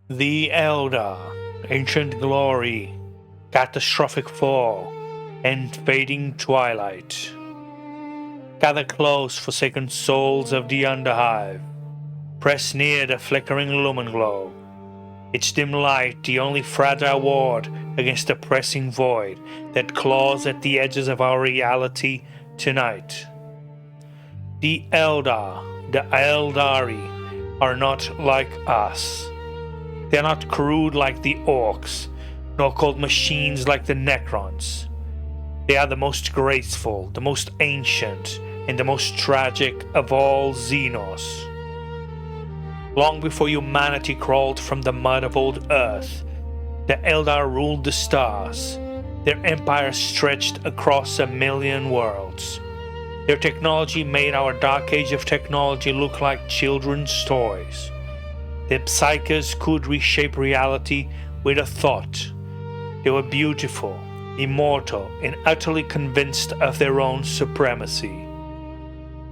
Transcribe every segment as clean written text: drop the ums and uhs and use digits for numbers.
The Eldar, ancient glory, catastrophic fall, and fading twilight. Gather close, forsaken souls of the underhive. Press near the flickering lumen glow. Its dim light, the only fragile ward against the pressing void that claws at the edges of our reality tonight. The Eldar, the Eldari, are not like us. They are not crude like the orcs, nor cold machines like the Necrons. They are the most graceful, the most ancient, and the most tragic of all Xenos. Long before humanity crawled from the mud of old Earth, the Eldar ruled the stars. Their empire stretched across 1,000,000 worlds. Their technology made our dark age of technology look like children's toys. The psychers could reshape reality with a thought. They were beautiful, immortal, and utterly convinced of their own supremacy.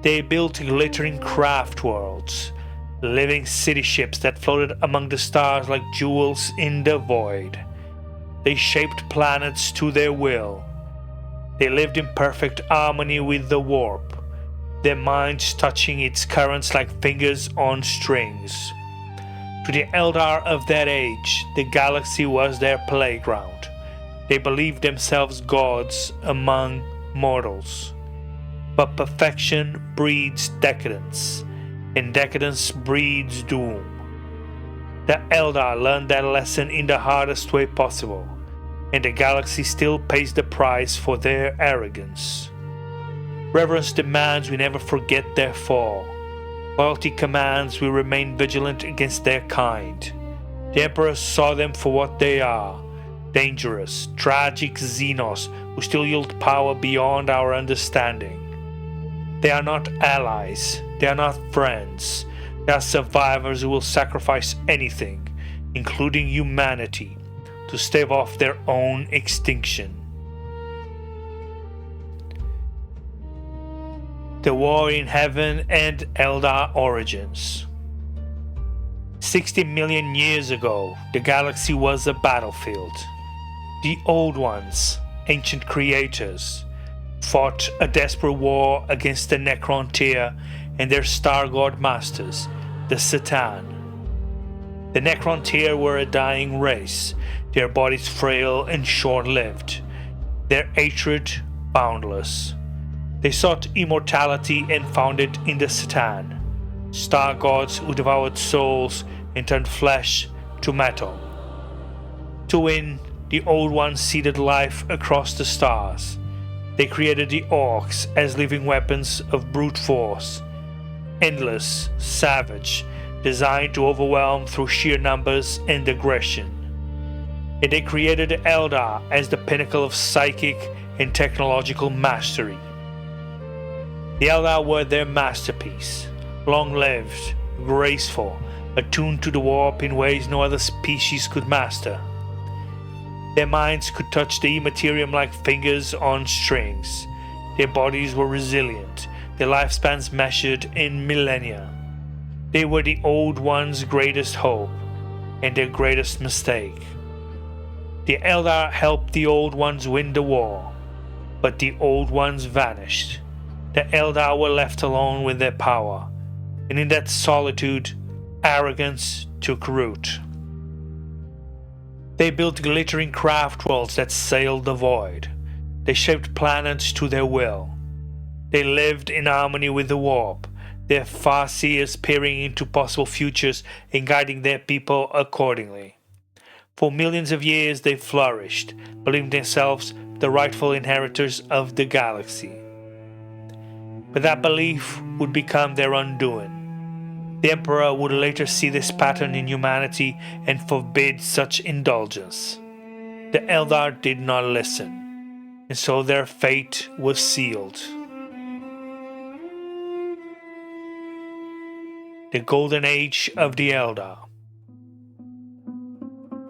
They built glittering craft worlds, living city ships that floated among the stars like jewels in the void. They shaped planets to their will. They lived in perfect harmony with the warp, their minds touching its currents like fingers on strings. To the Eldar of that age, the galaxy was their playground. They believed themselves gods among mortals. But perfection breeds decadence, and decadence breeds doom. The Eldar learned that lesson in the hardest way possible, and the galaxy still pays the price for their arrogance. Reverence demands we never forget their fall. Loyalty commands we remain vigilant against their kind. The Emperor saw them for what they are, dangerous, tragic Xenos who still yield power beyond our understanding. They are not allies, they are not friends, they are survivors who will sacrifice anything, including humanity, to stave off their own extinction. The War in Heaven and Eldar Origins. 60 million years ago, the galaxy was a battlefield. The Old Ones, ancient creators, fought a desperate war against the Necrontyr and their star god masters, the Satan. The Necrontyr were a dying race, their bodies frail and short-lived, their hatred boundless. They sought immortality and found it in the Satan, star gods who devoured souls and turned flesh to metal. To win, the Old Ones seeded life across the stars. They created the orcs as living weapons of brute force, endless, savage, designed to overwhelm through sheer numbers and aggression. And they created the Eldar as the pinnacle of psychic and technological mastery. The Eldar were their masterpiece, long-lived, graceful, attuned to the warp in ways no other species could master. Their minds could touch the immaterium like fingers on strings. Their bodies were resilient, their lifespans measured in millennia. They were the Old Ones' greatest hope, and their greatest mistake. The Eldar helped the Old Ones win the war, but the Old Ones vanished. The Eldar were left alone with their power, and in that solitude, arrogance took root. They built glittering craft worlds that sailed the void. They shaped planets to their will. They lived in harmony with the warp, their farseers peering into possible futures and guiding their people accordingly. For millions of years they flourished, believing themselves the rightful inheritors of the galaxy. But that belief would become their undoing. The Emperor would later see this pattern in humanity and forbid such indulgence. The Eldar did not listen, and so their fate was sealed. The Golden Age of the Eldar.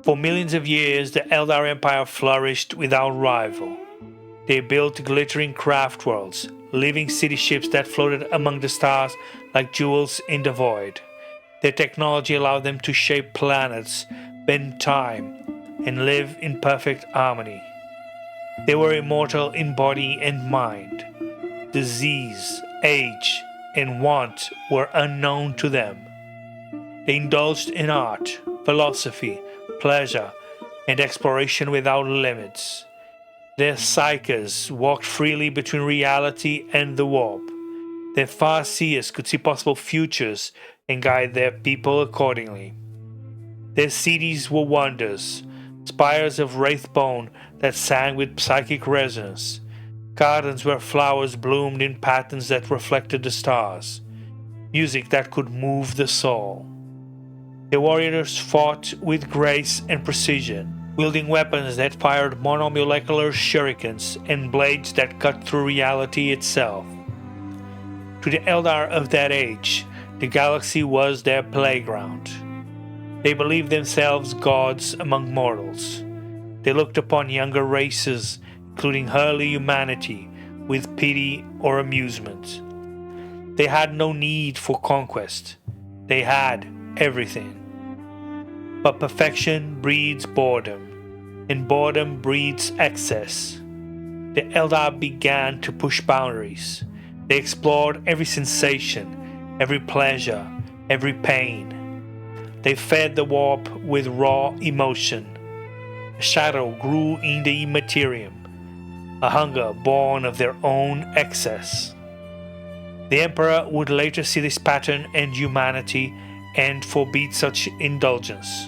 For millions of years, the Eldar Empire flourished without rival. They built glittering craft worlds, living city ships that floated among the stars like jewels in the void. Their technology allowed them to shape planets, bend time, and live in perfect harmony. They were immortal in body and mind. Disease, age, and want were unknown to them. They indulged in art, philosophy, pleasure, and exploration without limits. Their psyches walked freely between reality and the warp. Their far-seers could see possible futures and guide their people accordingly. Their cities were wonders, spires of wraith bone that sang with psychic resonance, gardens where flowers bloomed in patterns that reflected the stars, music that could move the soul. The warriors fought with grace and precision, wielding weapons that fired monomolecular shurikens and blades that cut through reality itself. To the Eldar of that age, the galaxy was their playground. They believed themselves gods among mortals. They looked upon younger races, including early humanity, with pity or amusement. They had no need for conquest. They had everything. But perfection breeds boredom, and boredom breeds excess. The Eldar began to push boundaries. They explored every sensation, every pleasure, every pain. They fed the warp with raw emotion. A shadow grew in the immaterium, a hunger born of their own excess. The Emperor would later see this pattern in humanity and forbid such indulgence.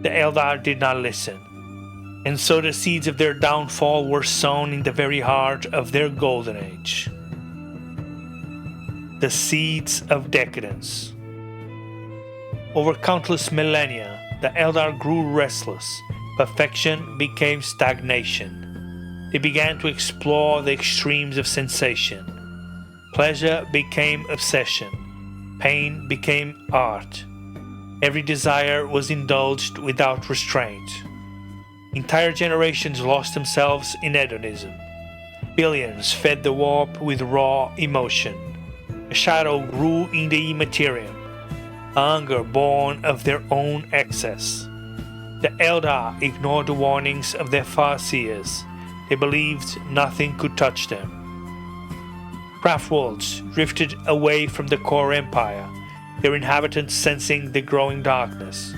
The Eldar did not listen, and so the seeds of their downfall were sown in the very heart of their golden age. The seeds of decadence. Over countless millennia, the Eldar grew restless. Perfection became stagnation. They began to explore the extremes of sensation. Pleasure became obsession. Pain became art. Every desire was indulged without restraint. Entire generations lost themselves in hedonism. Billions fed the warp with raw emotion. A shadow grew in the immaterium, a hunger born of their own excess. The Eldar ignored the warnings of their far-seers. They believed nothing could touch them. Craftworlders drifted away from the core empire, their inhabitants sensing the growing darkness.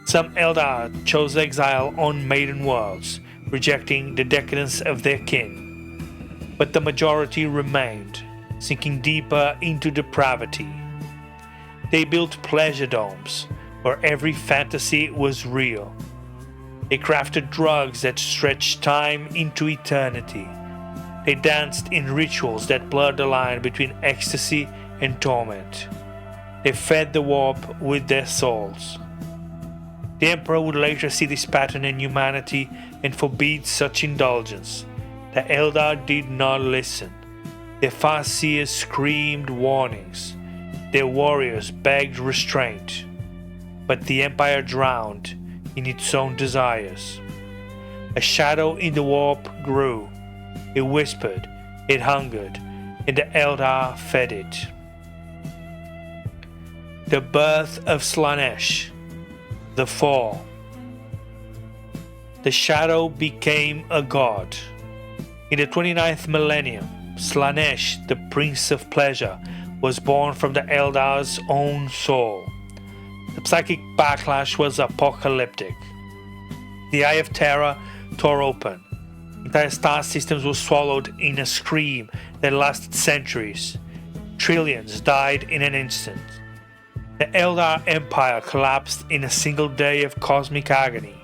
Some Eldar chose exile on maiden worlds, rejecting the decadence of their kin. But the majority remained, sinking deeper into depravity. They built pleasure domes, where every fantasy was real. They crafted drugs that stretched time into eternity. They danced in rituals that blurred the line between ecstasy and torment. They fed the warp with their souls. The Emperor would later see this pattern in humanity and forbid such indulgence. The Eldar did not listen. Their far-seers screamed warnings. Their warriors begged restraint. But the Empire drowned in its own desires. A shadow in the warp grew. It whispered, it hungered, and the Eldar fed it. The birth of Slaanesh. The fall. The shadow became a god. In the 29th millennium, Slaanesh, the Prince of Pleasure, was born from the Eldar's own soul. The psychic backlash was apocalyptic. The Eye of Terror tore open. Entire star systems were swallowed in a scream that lasted centuries. Trillions died in an instant. The Eldar Empire collapsed in a single day of cosmic agony.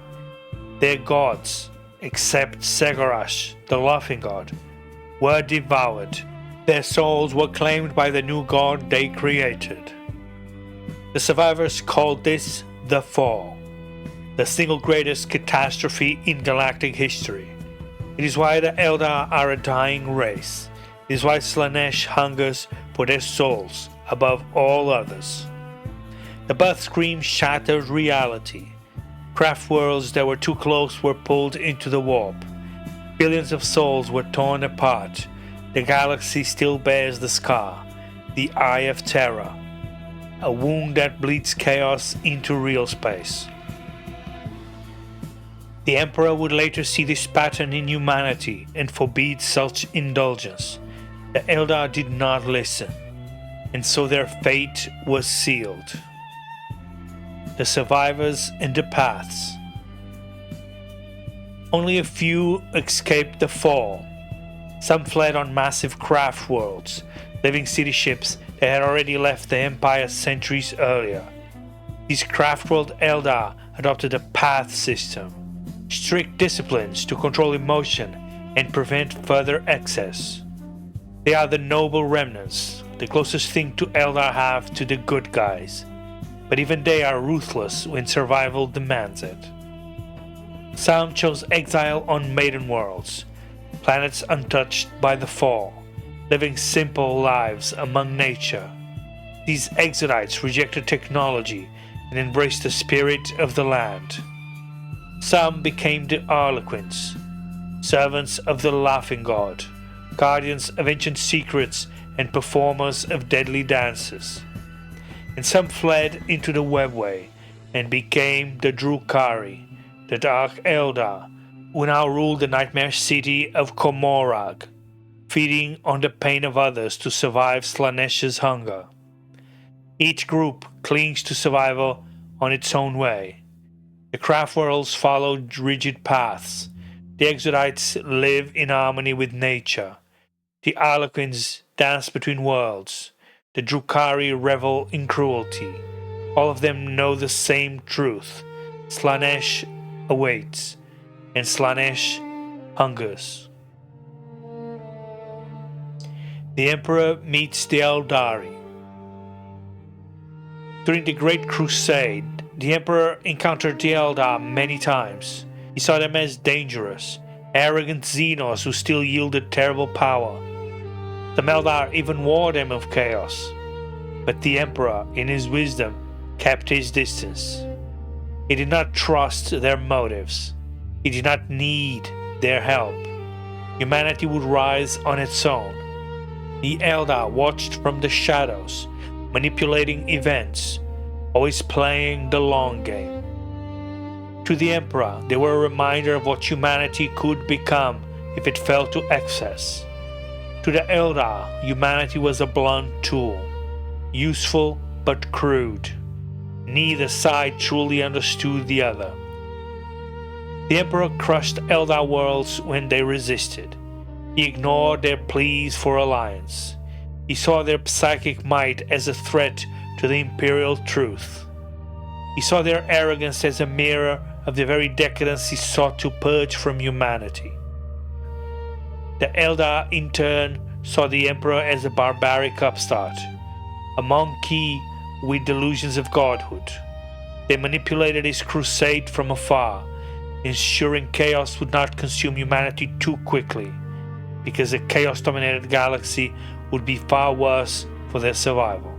Their gods, except Segarash, the Laughing God, were devoured. Their souls were claimed by the new god they created. The survivors called this the Fall, the single greatest catastrophe in galactic history. It is why the Eldar are a dying race. It is why Slaanesh hungers for their souls above all others. The birth scream shattered reality. Craftworlds that were too close were pulled into the warp. Billions of souls were torn apart. The galaxy still bears the scar, the Eye of Terror. a wound that bleeds chaos into real space. The Emperor would later see this pattern in humanity and forbid such indulgence. The Eldar did not listen, and so their fate was sealed. The survivors and the paths. Only a few escaped the fall. Some fled on massive craft worlds, living city ships that had already left the Empire centuries earlier. These craftworld Eldar adopted a path system, strict disciplines to control emotion and prevent further excess. They are the noble remnants, the closest thing to Eldar have to the good guys, but even they are ruthless when survival demands it. Some chose exile on maiden worlds, planets untouched by the fall, living simple lives among nature. These Exodites rejected technology and embraced the spirit of the land. Some became the Harlequins, servants of the Laughing God, guardians of ancient secrets and performers of deadly dances. And some fled into the webway and became the Drukhari, the Dark Eldar, who now rule the nightmare city of Komorag, feeding on the pain of others to survive Slaanesh's hunger. Each group clings to survival on its own way. The Craftworlders follow rigid paths. The Exodites live in harmony with nature. The Harlequins dance between worlds. The Drukhari revel in cruelty. All of them know the same truth. Slaanesh awaits, and Slaanesh hungers. The Emperor meets the Eldari. During the Great Crusade, the Emperor encountered the Eldar many times. He saw them as dangerous, arrogant Xenos who still yielded terrible power. The Eldar even warned him of chaos. But the Emperor, in his wisdom, kept his distance. He did not trust their motives. He did not need their help. Humanity would rise on its own. The Eldar watched from the shadows, manipulating events, always playing the long game. To the Emperor, they were a reminder of what humanity could become if it fell to excess. To the Eldar, humanity was a blunt tool, useful but crude. Neither side truly understood the other. The Emperor crushed Eldar worlds when they resisted. He ignored their pleas for alliance. He saw their psychic might as a threat to the imperial truth. He saw their arrogance as a mirror of the very decadence he sought to purge from humanity. The Eldar, in turn, saw the Emperor as a barbaric upstart, a monkey with delusions of godhood. They manipulated his crusade from afar, ensuring chaos would not consume humanity too quickly, because a chaos-dominated galaxy would be far worse for their survival.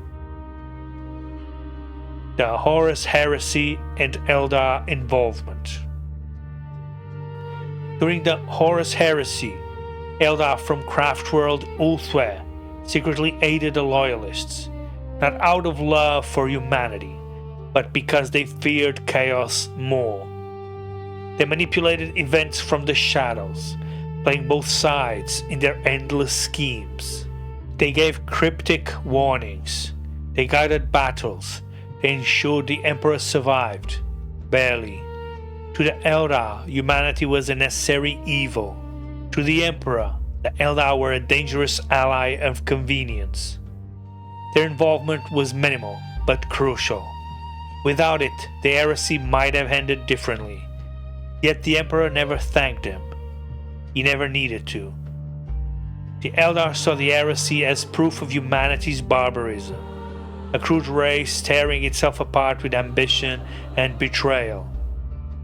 The Horus Heresy and Eldar involvement. During the Horus Heresy, Eldar from Craftworld Ulthware secretly aided the Loyalists, not out of love for humanity, but because they feared chaos more. They manipulated events from the shadows, playing both sides in their endless schemes. They gave cryptic warnings. They guided battles. They ensured the Emperor survived, barely. To the Eldar, humanity was a necessary evil. To the Emperor, the Eldar were a dangerous ally of convenience. Their involvement was minimal, but crucial. Without it, the heresy might have ended differently. Yet the Emperor never thanked them. He never needed to. The Eldar saw the heresy as proof of humanity's barbarism, a crude race tearing itself apart with ambition and betrayal.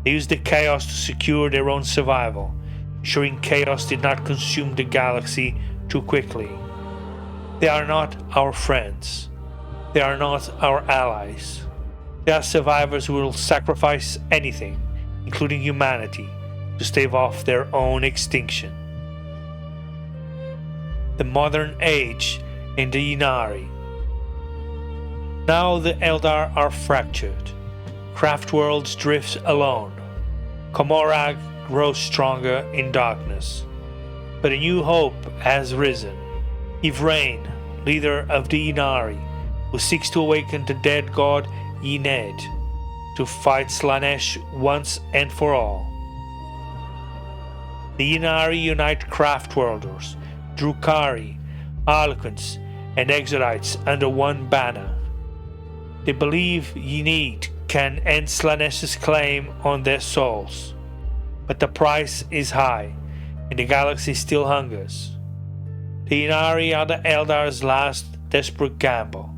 They used the chaos to secure their own survival, ensuring chaos did not consume the galaxy too quickly. They are not our friends. They are not our allies. They are survivors who will sacrifice anything, including humanity, to stave off their own extinction. The modern age in the Ynnari. Now the Eldar are fractured. Craftworlds drifts alone. Commorragh grows stronger in darkness. But a new hope has risen. Yvrain, leader of the Ynnari, who seeks to awaken the dead god Yned to fight Slaanesh once and for all. The Ynnari unite Craftworlders, Drukhari, Harlequins, and Exodites under one banner. They believe Yned can end Slaanesh's claim on their souls, but the price is high, and the galaxy still hungers. The Ynnari are the Eldar's last desperate gamble.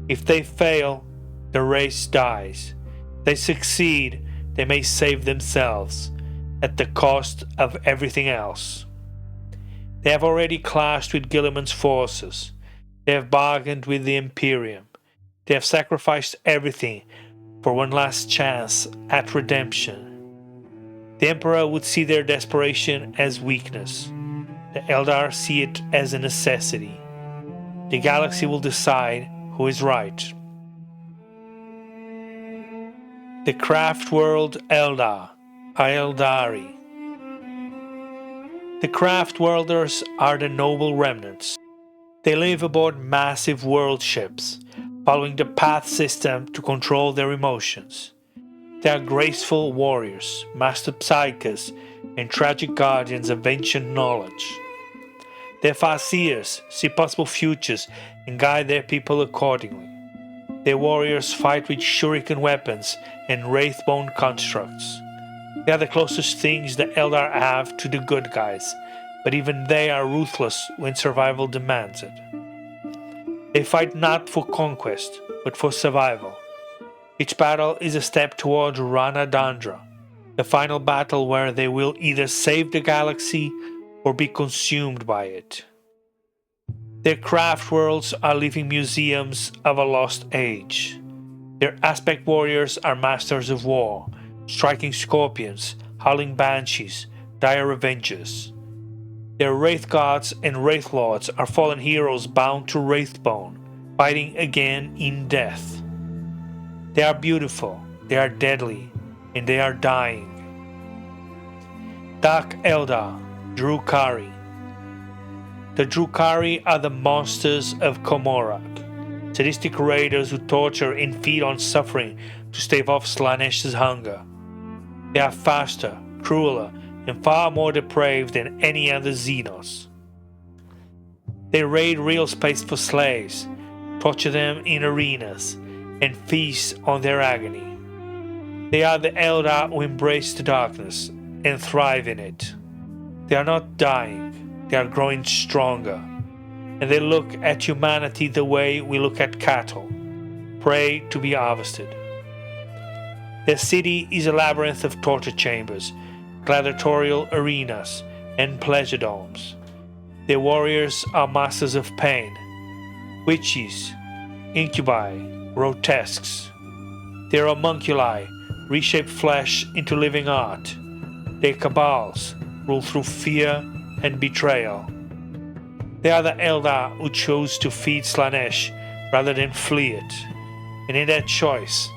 If they fail, the race dies. If they succeed, they may save themselves, at the cost of everything else. They have already clashed with Guilliman's forces. They have bargained with the Imperium. They have sacrificed everything for one last chance at redemption. The Emperor would see their desperation as weakness. The Eldar see it as a necessity. The galaxy will decide who is right. The Craftworld Eldar, Eldari. The Craftworlders are the noble remnants. They live aboard massive world ships, following the path system to control their emotions. They are graceful warriors, master psychers, and tragic guardians of ancient knowledge. Their farseers see possible futures and guide their people accordingly. Their warriors fight with shuriken weapons and wraithbone constructs. They are the closest things the Eldar have to the good guys, but even they are ruthless when survival demands it. They fight not for conquest, but for survival. Each battle is a step toward Rana Dandra, the final battle where they will either save the galaxy or be consumed by it. Their craft worlds are living museums of a lost age. Their aspect warriors are masters of war, striking scorpions, howling banshees, dire avengers. Their wraith gods and wraith lords are fallen heroes bound to wraithbone, fighting again in death. They are beautiful, they are deadly, and they are dying. Dark Eldar, Drukhari. The Drukhari are the monsters of Commorragh, sadistic raiders who torture and feed on suffering to stave off Slaanesh's hunger. They are faster, crueler, and far more depraved than any other Xenos. They raid real space for slaves, torture them in arenas, and feast on their agony. They are the Eldar who embrace the darkness and thrive in it. They are not dying, they are growing stronger, and they look at humanity the way we look at cattle, prey to be harvested. Their city is a labyrinth of torture chambers, gladiatorial arenas, and pleasure domes. Their warriors are masters of pain, witches, incubi, grotesques. Their homunculi reshape flesh into living art. Their cabals rule through fear and betrayal. They are the Eldar who chose to feed Slaanesh rather than flee it, and in that choice,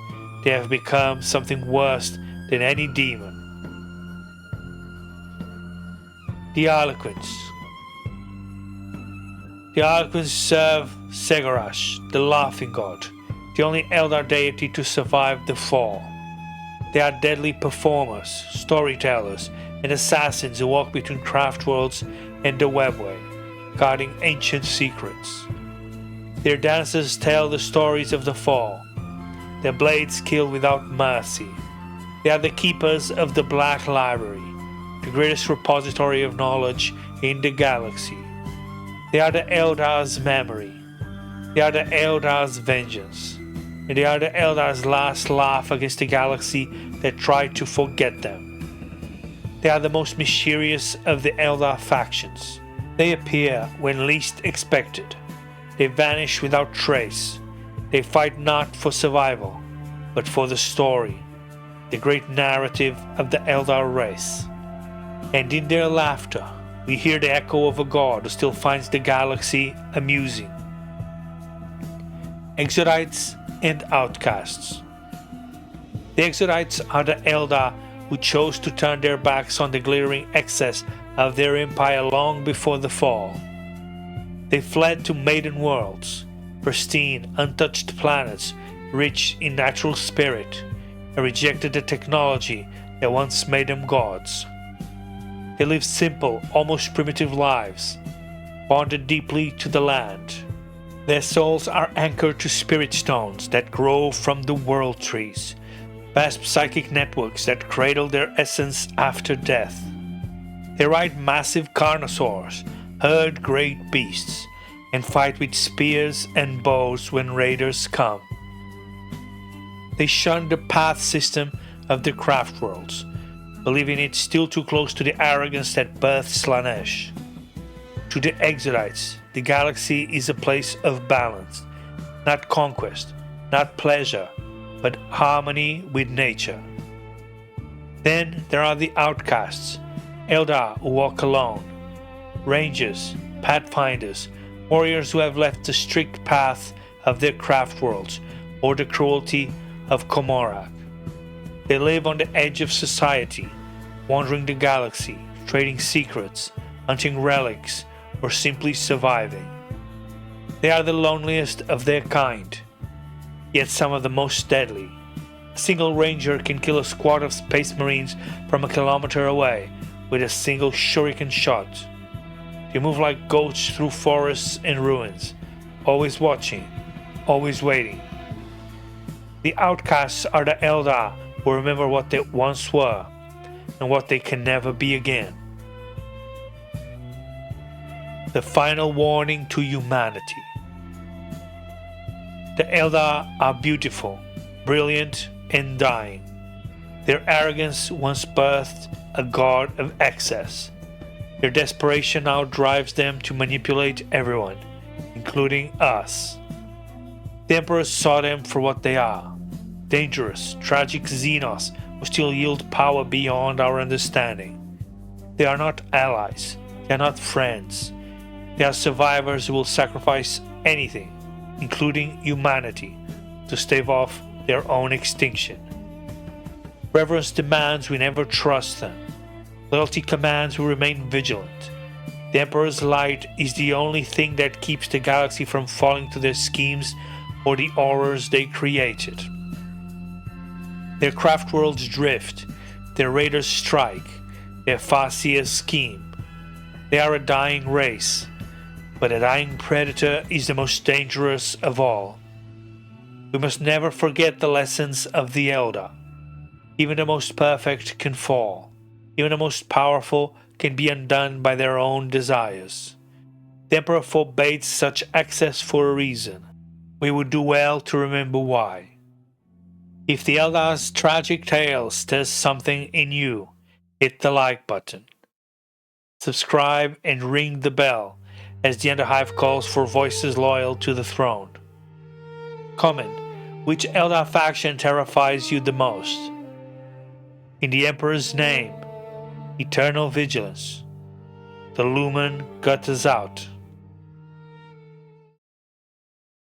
they have become something worse than any demon. The Harlequins. The Harlequins serve Segarash, the Laughing God, the only Eldar deity to survive the fall. They are deadly performers, storytellers, and assassins who walk between Craftworlds and the Webway, guarding ancient secrets. Their dancers tell the stories of the fall. Their blades kill without mercy. They are the keepers of the Black Library, the greatest repository of knowledge in the galaxy. They are the Eldar's memory. They are the Eldar's vengeance. And they are the Eldar's last laugh against the galaxy that tried to forget them. They are the most mysterious of the Eldar factions. They appear when least expected. They vanish without trace. They fight not for survival, but for the story, the great narrative of the Eldar race. And in their laughter, we hear the echo of a god who still finds the galaxy amusing. Exodites and outcasts. The Exodites are the Eldar who chose to turn their backs on the glittering excess of their empire long before the fall. They fled to maiden worlds, pristine, untouched planets rich in natural spirit, and rejected the technology that once made them gods. They lived simple, almost primitive lives, bonded deeply to the land. Their souls are anchored to spirit stones that grow from the world trees, vast psychic networks that cradle their essence after death. They ride massive carnosaurs, herd great beasts, and fight with spears and bows when raiders come. They shun the path system of the Craftworlds, believing it still too close to the arrogance that birthed Slaanesh. To the Exodites, the galaxy is a place of balance, not conquest, not pleasure, but harmony with nature. Then there are the outcasts, Eldar who walk alone, rangers, pathfinders, warriors who have left the strict path of their Craftworlds or the cruelty of Comorak. They live on the edge of society, wandering the galaxy, trading secrets, hunting relics, or simply surviving. They are the loneliest of their kind, yet some of the most deadly. A single ranger can kill a squad of space marines from a kilometer away with a single shuriken shot. They move like ghosts through forests and ruins, always watching, always waiting. The outcasts are the Eldar who remember what they once were and what they can never be again. The final warning to humanity. The Eldar are beautiful, brilliant, and dying. Their arrogance once birthed a god of excess. Their desperation now drives them to manipulate everyone, including us. The Emperor saw them for what they are. Dangerous, tragic Xenos who still yield power beyond our understanding. They are not allies, they are not friends. They are survivors who will sacrifice anything, including humanity, to stave off their own extinction. Reverence demands we never trust them. Loyalty commands we remain vigilant. The Emperor's light is the only thing that keeps the galaxy from falling to their schemes or the horrors they created. Their Craftworlds drift, their raiders strike, their Farseers scheme. They are a dying race, but a dying predator is the most dangerous of all. We must never forget the lessons of the Eldar. Even the most perfect can fall. Even the most powerful can be undone by their own desires. The Emperor forbade such access for a reason. We would do well to remember why. If the Eldar's tragic tale stirs something in you, hit the like button. Subscribe and ring the bell as the underhive calls for voices loyal to the throne. Comment which Eldar faction terrifies you the most. In the Emperor's name, eternal vigilance. The lumen gutters out.